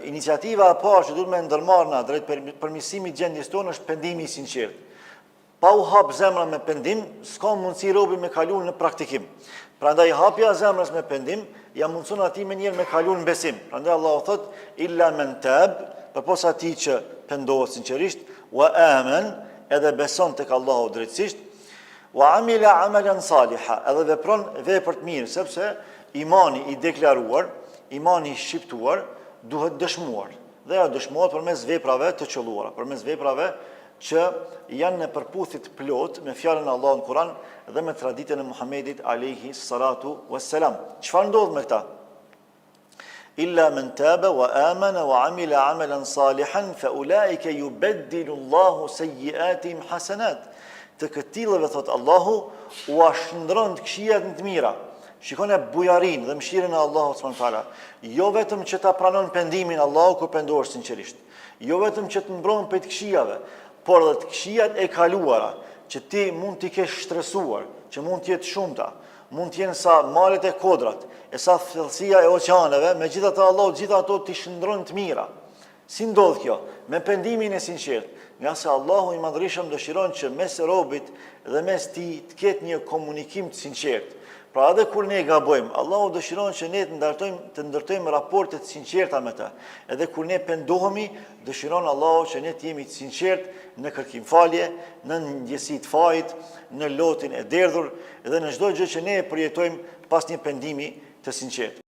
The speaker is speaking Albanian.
iniciativa e parë që duhet me ndërmarrë na drejt përmirësimit gjendjes tonë është pendimi i sinqert. Pa u hap zemra me pendim, s'ka mundësi robi me kalu në praktikim. Prandaj hapja e zemrës me pendim, ja mundëson atij me njerë me kalu në besim. Prandaj Allahu thot, illa men tab, përpos atij që pendohet sinqerisht, wa aman, edhe beson tek Allahu drejtësisht, wa amila amalan saliha, edhe vepron vepër të mirë, sepse imani i deklaruar, imani i shqiptuar, duhet dëshmuar. Dhe ja dëshmuar përmes veprave të qelluara, përmes veprave që janë në përputhje plot me fjalën e Allahut në Kur'an dhe me traditën e Muhamedit alayhi salatu wassalam. Çfarë ndodh me këta? Illa man taba wa amana wa amila amalan salihan fa ulaika yubaddilu Allahu sayyi'atihim hasanat. Të këtillëve thot Allahu u ashndron të këqijat në të mira. Shikon e bujarin dhe mëshirën e Allahut subhanahu wa taala. Jo vetëm që ta pranon pendimin Allahu kur pendohesh sinqerisht. Jo vetëm që të mbron prej të këqijave, por edhe të këqijat e kaluara, që ti mund t'i kesh stresuar, që mund t'jetë shumëta, mund t'jenë sa malet e kodrat, e sa thellësia e oqeaneve, megjithatë Allahu gjitha ato t'i shndron të mira. Si ndodh kjo? Me pendimin e sinqert, nga se Allahu i madhërisëm dëshiron që mes robit dhe mes tij të ketë një komunikim të sinqert. Pra edhe kur ne gabojmë, Allahu dëshiron që ne të ndërtojmë raporte të sinqerta me të. Edhe kur ne pendohemi, dëshiron Allahu që ne të jemi të sinqert në kërkim falje, në ndjesi të fajit, në lotin e derdhur dhe në çdo gjë që ne e përjetojmë pas një pendimi të sinqert.